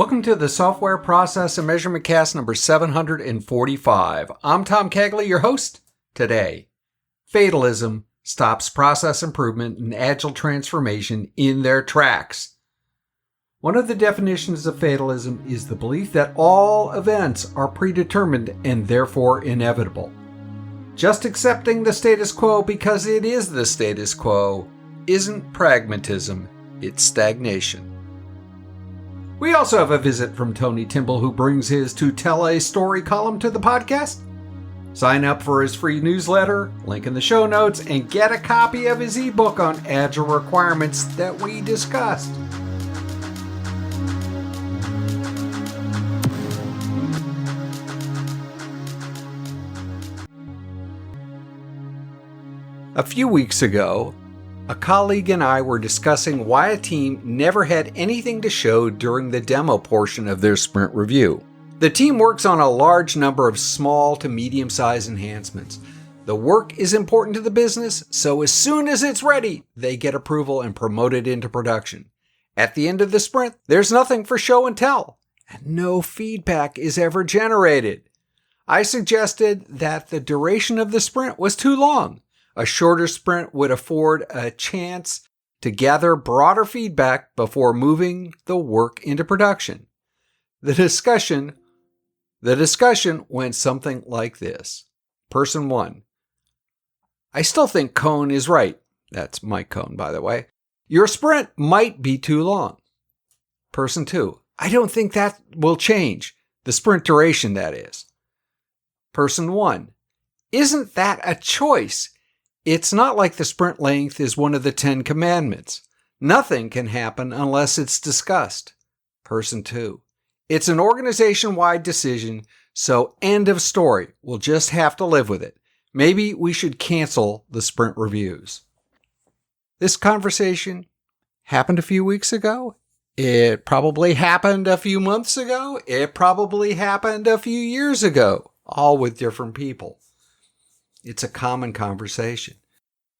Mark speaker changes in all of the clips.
Speaker 1: Welcome to the Software Process and Measurement Cast number 745. I'm Tom Kegley, your host. Today, fatalism stops process improvement and agile transformation in their tracks. One of the definitions of fatalism is the belief that all events are predetermined and therefore inevitable. Just accepting the status quo because it is the status quo isn't pragmatism, it's stagnation. We also have a visit from Tony Timble, who brings his To Tell a Story column to the podcast. Sign up for his free newsletter, link in the show notes, and get a copy of his ebook on agile requirements that we discussed. A few weeks ago, a colleague and I were discussing why a team never had anything to show during the demo portion of their sprint review. The team works on a large number of small to medium-sized enhancements. The work is important to the business, so as soon as it's ready, they get approval and promote it into production. At the end of the sprint, there's nothing for show and tell, and no feedback is ever generated. I suggested that the duration of the sprint was too long. A shorter sprint would afford a chance to gather broader feedback before moving the work into production. The discussion went something like this. Person 1. I still think Cohn is right. That's Mike Cohn, by the way. Your sprint might be too long. Person 2. I don't think that will change. The sprint duration, that is. Person 1. Isn't that a choice? It's not like the sprint length is one of the 10 commandments. Nothing can happen unless it's discussed. Person 2. It's an organization-wide decision, so end of story. We'll just have to live with it. Maybe we should cancel the sprint reviews. This conversation happened a few weeks ago. It probably happened a few months ago. It probably happened a few years ago, all with different people. It's a common conversation.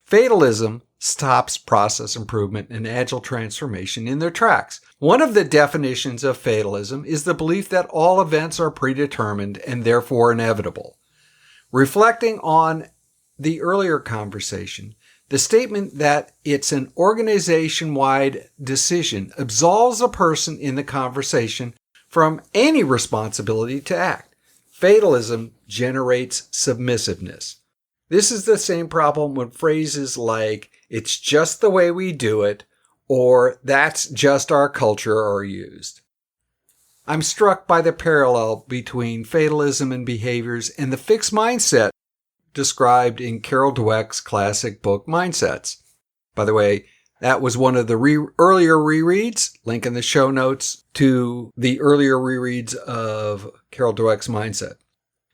Speaker 1: Fatalism stops process improvement and agile transformation in their tracks. One of the definitions of fatalism is the belief that all events are predetermined and therefore inevitable. Reflecting on the earlier conversation, the statement that it's an organization-wide decision absolves a person in the conversation from any responsibility to act. Fatalism generates submissiveness. This is the same problem when phrases like, it's just the way we do it, or that's just our culture are used. I'm struck by the parallel between fatalism and behaviors and the fixed mindset described in Carol Dweck's classic book, Mindsets. By the way, that was one of the earlier rereads, link in the show notes to the earlier rereads of Carol Dweck's Mindset.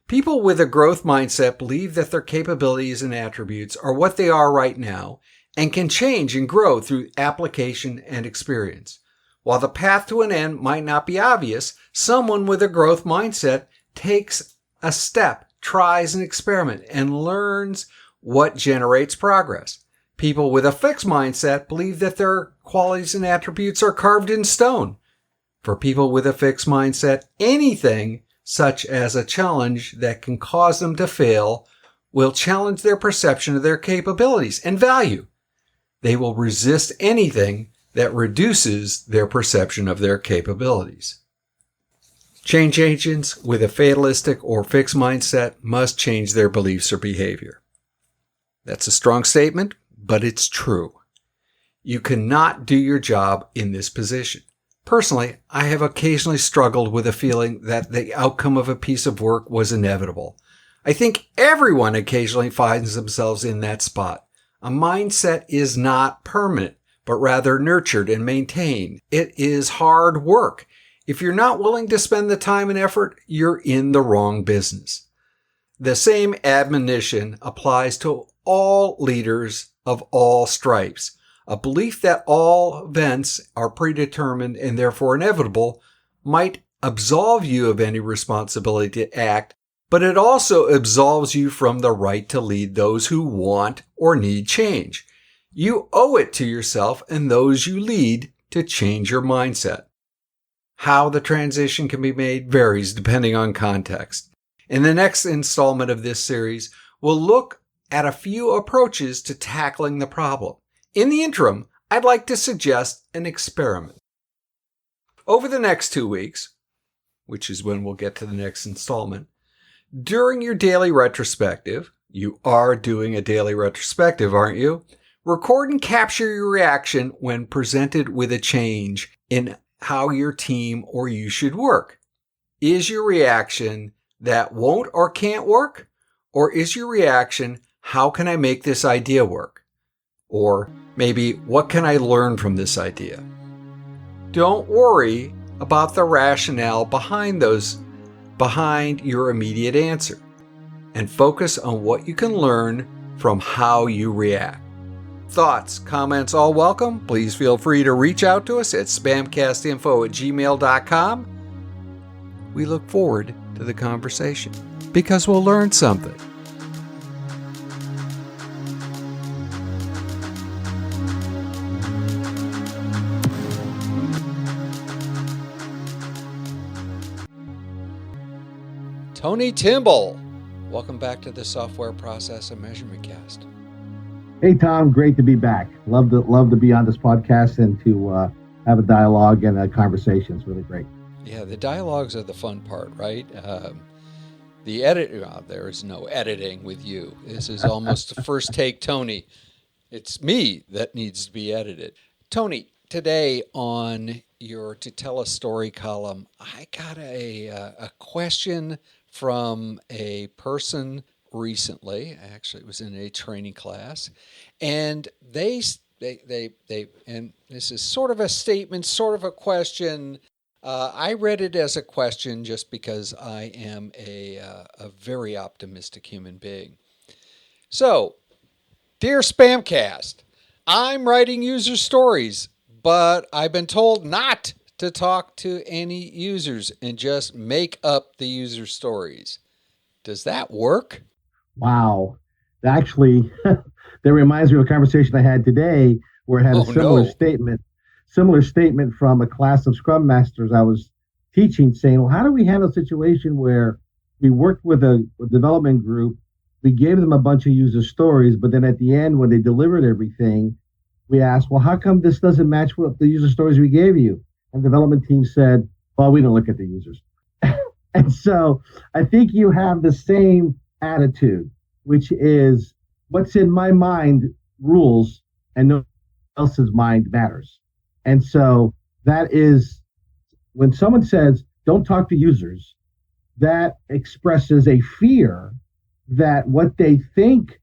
Speaker 1: People with a growth mindset believe that their capabilities and attributes are what they are right now and can change and grow through application and experience. While the path to an end might not be obvious, someone with a growth mindset takes a step, tries an experiment, and learns what generates progress. People with a fixed mindset believe that their qualities and attributes are carved in stone. For people with a fixed mindset, anything such as a challenge that can cause them to fail, will challenge their perception of their capabilities and value. They will resist anything that reduces their perception of their capabilities. Change agents with a fatalistic or fixed mindset must change their beliefs or behavior. That's a strong statement, but it's true. You cannot do your job in this position. Personally, I have occasionally struggled with a feeling that the outcome of a piece of work was inevitable. I think everyone occasionally finds themselves in that spot. A mindset is not permanent, but rather nurtured and maintained. It is hard work. If you're not willing to spend the time and effort, you're in the wrong business. The same admonition applies to all leaders of all stripes. A belief that all events are predetermined and therefore inevitable might absolve you of any responsibility to act, but it also absolves you from the right to lead those who want or need change. You owe it to yourself and those you lead to change your mindset. How the transition can be made varies depending on context. In the next installment of this series, we'll look at a few approaches to tackling the problem. In the interim, I'd like to suggest an experiment. Over the next 2 weeks, which is when we'll get to the next installment, during your daily retrospective, you are doing a daily retrospective, aren't you? Record and capture your reaction when presented with a change in how your team or you should work. Is your reaction that won't or can't work? Or is your reaction, how can I make this idea work? Or maybe, what can I learn from this idea? Don't worry about the rationale behind your immediate answer, and focus on what you can learn from how you react. Thoughts, comments, all welcome. Please feel free to reach out to us at spamcastinfo@gmail.com. We look forward to the conversation because we'll learn something. Tony Timble, welcome back to the Software Process and Measurement Cast.
Speaker 2: Hey, Tom, great to be back. Love to be on this podcast and to have a dialogue and a conversation. It's really great.
Speaker 1: Yeah, the dialogues are the fun part, right? The edit, there is no editing with you. This is almost a first take, Tony. It's me that needs to be edited. Tony, today on your To Tell a Story column, I got a question from a person recently. Actually, it was in a training class, and they and this is sort of a statement, sort of a question. I read it as a question just because I am a very optimistic human being. So, dear SPaMCAST, I'm writing user stories, but I've been told not to talk to any users and just make up the user stories. Does that work?
Speaker 2: Wow. Actually, that reminds me of a conversation I had today where I had a similar statement from a class of Scrum Masters I was teaching, saying, well, how do we handle a situation where we worked with a development group, we gave them a bunch of user stories, but then at the end, when they delivered everything, we asked, well, how come this doesn't match with the user stories we gave you? And the development team said, well, we don't look at the users. And so I think you have the same attitude, which is what's in my mind rules and no one else's mind matters. And so that is when someone says, don't talk to users, that expresses a fear that what they think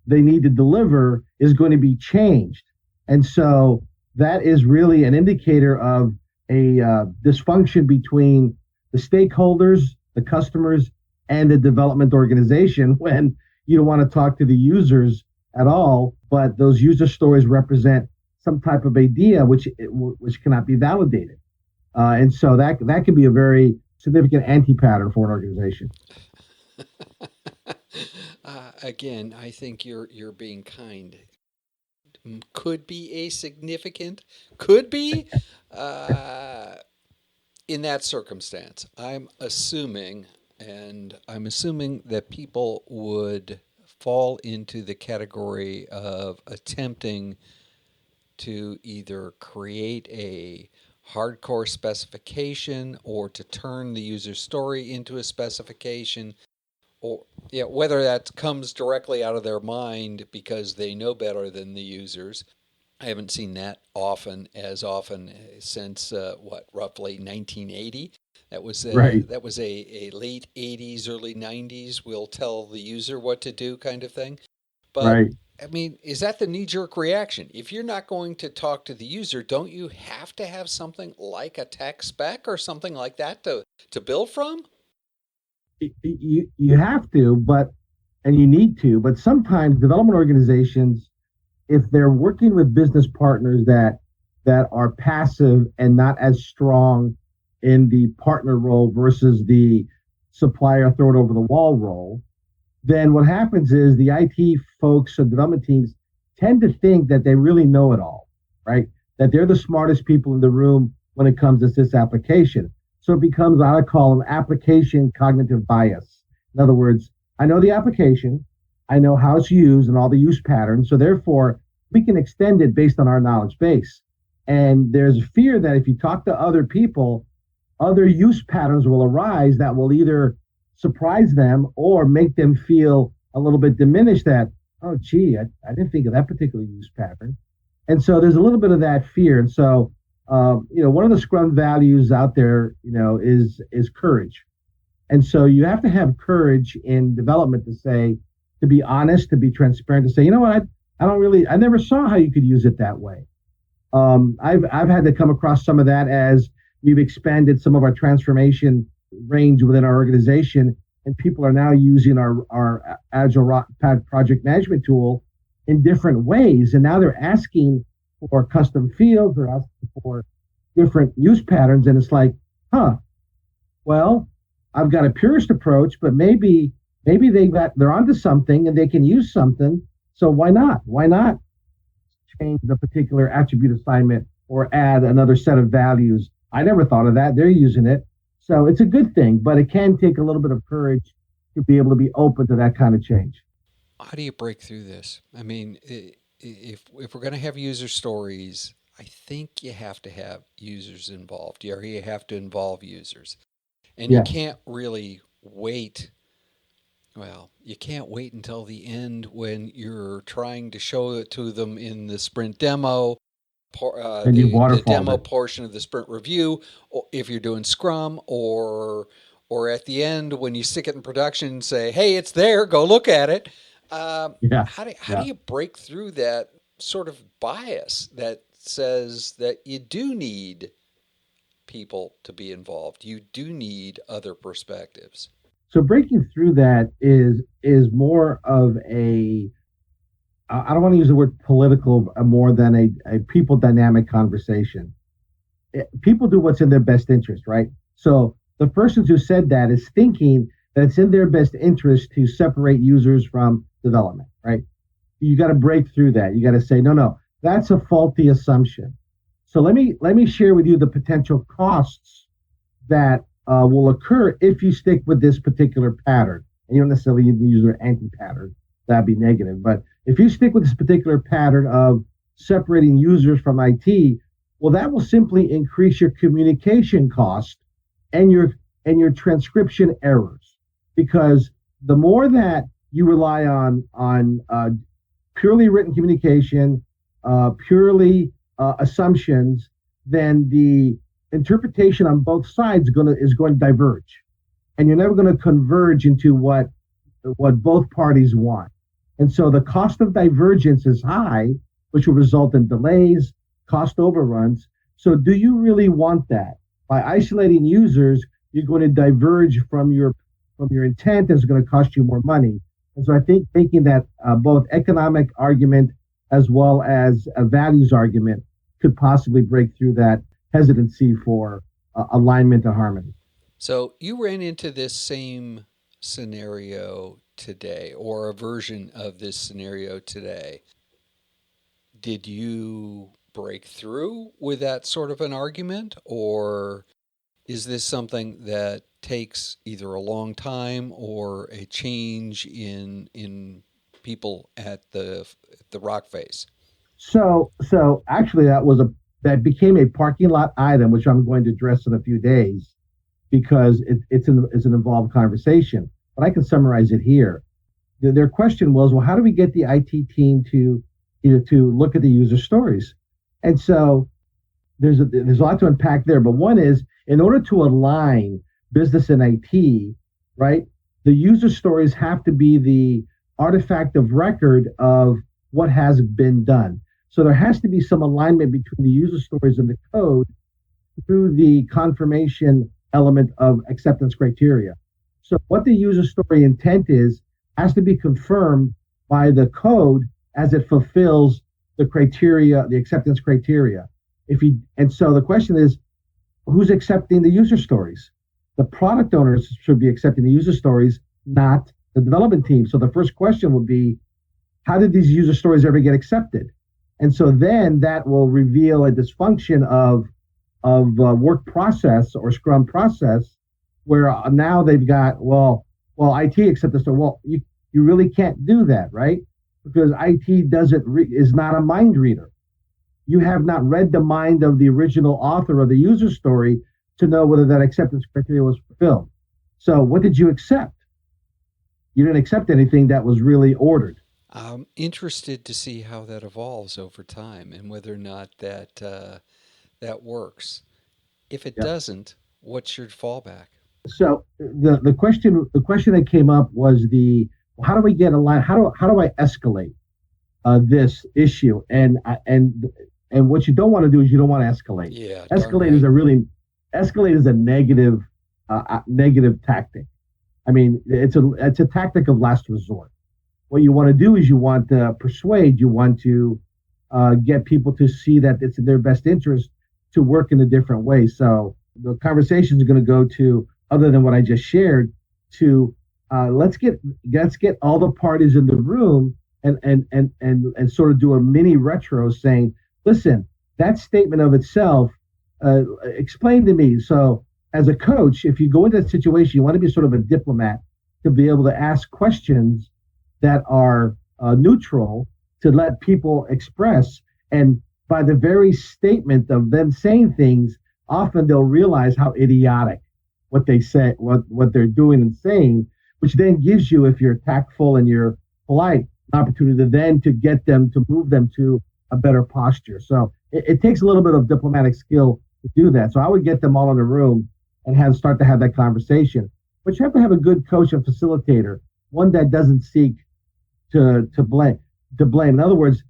Speaker 2: they need to deliver is going to be changed. And so that is really an indicator of a dysfunction between the stakeholders, the customers, and the development organization when you don't want to talk to the users at all, but those user stories represent some type of idea which cannot be validated. And so that can be a very significant anti-pattern for an organization.
Speaker 1: Again, I think you're being kind. Could be a significant, could be in that circumstance. I'm assuming that people would fall into the category of attempting to either create a hardcore specification or to turn the user story into a specification, or whether that comes directly out of their mind because they know better than the users. I haven't seen that as often since roughly 1980. That was
Speaker 2: right.
Speaker 1: That was a late 80s, early 90s. We'll tell the user what to do kind of thing. But
Speaker 2: right.
Speaker 1: I mean, is that the knee-jerk reaction? If you're not going to talk to the user, don't you have to have something like a tech spec or something like that to build from?
Speaker 2: You have to, and you need to, but sometimes development organizations, if they're working with business partners that are passive and not as strong in the partner role versus the supplier throw it over the wall role, then what happens is the IT folks and development teams tend to think that they really know it all, right? That they're the smartest people in the room when it comes to this application. So it becomes what I call an application cognitive bias. In other words, I know the application, I know how it's used and all the use patterns. So therefore, we can extend it based on our knowledge base. And there's a fear that if you talk to other people, other use patterns will arise that will either surprise them or make them feel a little bit diminished that, oh, gee, I didn't think of that particular use pattern. And so there's a little bit of that fear. And so, one of the Scrum values out there, is courage. And so you have to have courage in development to be honest, to be transparent, to say, you know what, I never saw how you could use it that way. I've had to come across some of that as we've expanded some of our transformation range within our organization, and people are now using our Agile project management tool in different ways. And now they're asking for custom fields, they're asking for different use patterns. And it's like, well, I've got a purist approach, but maybe they're onto something and they can use something. So why not? Why not change the particular attribute assignment or add another set of values? I never thought of that. They're using it. So it's a good thing, but it can take a little bit of courage to be able to be open to that kind of change.
Speaker 1: How do you break through this? I mean, if we're going to have user stories, I think you have to have users involved. You have to involve users. And You can't really wait. Well, you can't wait until the end when you're trying to show it to them in the sprint demo, the demo portion of the sprint review, or if you're doing Scrum, or at the end when you stick it in production and say, hey, it's there, go look at it. How do you break through that sort of bias that says that you do need people to be involved? You do need other perspectives.
Speaker 2: So breaking through that is more of I don't want to use the word political more than a people dynamic conversation. People do what's in their best interest, right? So the person who said that is thinking that it's in their best interest to separate users from development, right? You got to break through that. You got to say, no, that's a faulty assumption. So let me share with you the potential costs that will occur if you stick with this particular pattern. And you don't necessarily use an anti-pattern. That'd be negative. But if you stick with this particular pattern of separating users from IT, well, that will simply increase your communication cost and your transcription errors. Because the more that you rely on purely written communication, purely assumptions, then the interpretation on both sides is going to diverge, and you're never going to converge into what both parties want. And so the cost of divergence is high, which will result in delays, cost overruns. So do you really want that? By isolating users, you're going to diverge from your intent, and it's going to cost you more money. And so I think making that both economic argument as well as a values argument could possibly break through that hesitancy for alignment and harmony.
Speaker 1: So you ran into this same scenario today, or a version of this scenario today. Did you break through with that sort of an argument, or is this something that takes either a long time or a change in people at the rock face?
Speaker 2: So actually that became a parking lot item, which I'm going to address in a few days, because it's an involved conversation. But I can summarize it here. Their question was, well, how do we get the IT team to look at the user stories? And so there's a lot to unpack there. But one is, in order to align business and IT, right, the user stories have to be the artifact of record of what has been done. So there has to be some alignment between the user stories and the code through the confirmation element of acceptance criteria. So what the user story intent is has to be confirmed by the code as it fulfills the criteria, the acceptance criteria. And so the question is, who's accepting the user stories? The product owners should be accepting the user stories, not the development team. So the first question would be, how did these user stories ever get accepted? And so then that will reveal a dysfunction of work process or Scrum process, where now they've got, IT accept this. So, you really can't do that, right? Because IT is not a mind reader. You have not read the mind of the original author of the user story to know whether that acceptance criteria was fulfilled. So what did you accept? You didn't accept anything that was really ordered.
Speaker 1: I'm interested to see how that evolves over time and whether or not that works. If it doesn't, what's your fallback?
Speaker 2: So the question that came up was how do we get a line? How do I escalate this issue? And what you don't want to do is you don't want to escalate.
Speaker 1: Yeah,
Speaker 2: escalate is a negative tactic. I mean, it's a tactic of last resort. What you want to do is you want to persuade, you want to get people to see that it's in their best interest to work in a different way. So the conversations are going to go to, other than what I just shared, to let's get all the parties in the room and sort of do a mini retro saying, listen, that statement of itself, explain to me. So as a coach, if you go into that situation, you want to be sort of a diplomat to be able to ask questions that are neutral, to let people express. And by the very statement of them saying things, often they'll realize how idiotic what they say, what they're doing and saying, which then gives you, if you're tactful and you're polite, an opportunity to then to get them, to move them to a better posture. So it takes a little bit of diplomatic skill to do that. So I would get them all in the room and start to have that conversation. But you have to have a good coach and facilitator, one that doesn't seek to blame. In other words,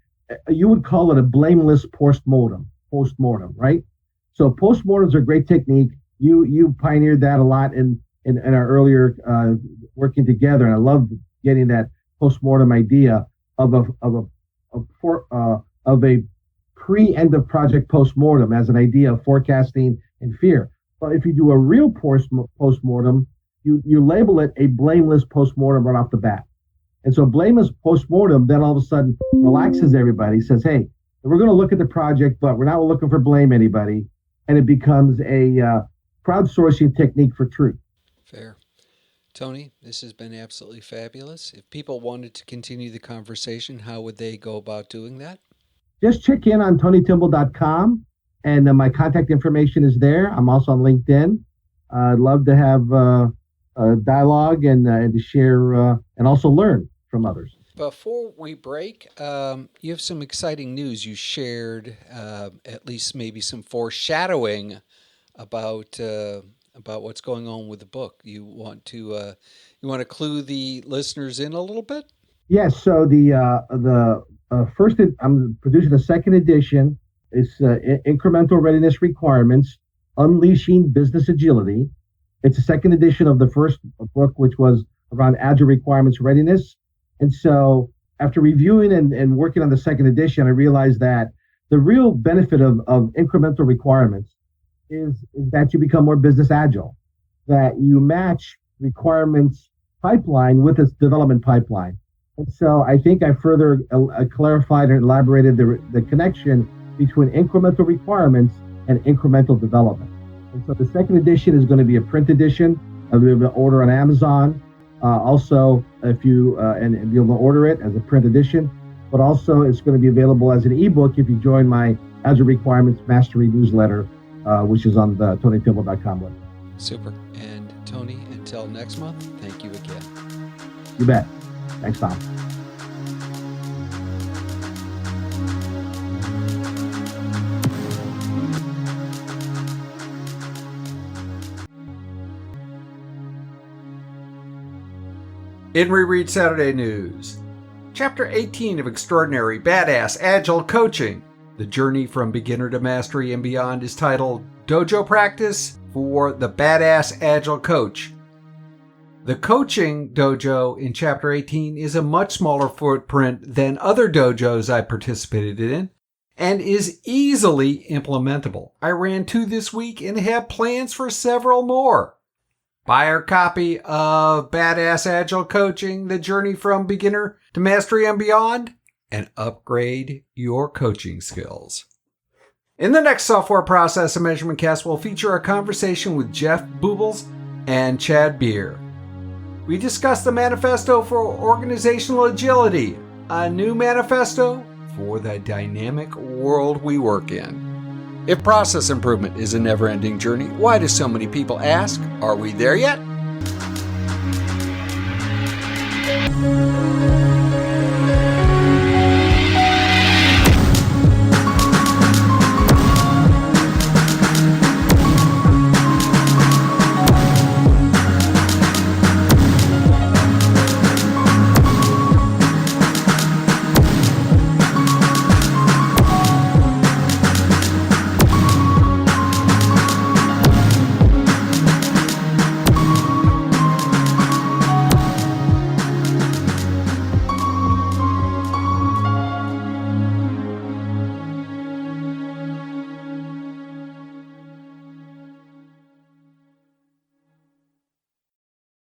Speaker 2: you would call it a blameless postmortem, right? So postmortems are a great technique. You pioneered that a lot in our earlier working together, and I love getting that postmortem idea of a pre-end of project postmortem as an idea of forecasting and fear. But if you do a real postmortem, you label it a blameless postmortem right off the bat. And so blameless postmortem then all of a sudden relaxes everybody, says, hey, we're going to look at the project, but we're not looking for blame anybody. And it becomes a crowdsourcing technique for truth.
Speaker 1: Fair. Tony, this has been absolutely fabulous. If people wanted to continue the conversation, how would they go about doing that?
Speaker 2: Just check in on tonytimble.com, and my contact information is there. I'm also on LinkedIn. I'd love to have a dialogue and to share and also learn from others.
Speaker 1: Before we break, you have some exciting news. You shared at least maybe some foreshadowing about what's going on with the book. You want to clue the listeners in a little bit?
Speaker 2: Yes. So the first, I'm producing the second edition. It's Incremental Readiness Requirements, Unleashing Business Agility. It's a second edition of the first book, which was around Agile Requirements Readiness. And so after reviewing and working on the second edition, I realized that the real benefit of incremental requirements is that you become more business agile, that you match requirements pipeline with its development pipeline. And so I think I further clarified and elaborated the connection between incremental requirements and incremental development. And so the second edition is going to be a print edition. I'll be able to order on Amazon. Also, if you and be able to order it as a print edition, but also it's going to be available as an ebook if you join my Agile Requirements Mastery newsletter, which is on the tonytimble.com website.
Speaker 1: Super. And Tony, until next month, thank you again.
Speaker 2: You bet. Thanks, Tom.
Speaker 1: In Reread Saturday News, Chapter 18 of Extraordinary Badass Agile Coaching, the journey from beginner to mastery and beyond, is titled Dojo Practice for the Badass Agile Coach. The coaching dojo in Chapter 18 is a much smaller footprint than other dojos I participated in and is easily implementable. I ran 2 this week and have plans for several more. Buy our copy of Badass Agile Coaching, the journey from beginner to mastery and beyond, and upgrade your coaching skills. In the next Software Process and Measurement Cast, we'll feature a conversation with Jeff Bubolz and Chad Beier. We discuss the Manifesto for Organizational Agility, a new manifesto for the dynamic world we work in. If process improvement is a never-ending journey, why do so many people ask, are we there yet?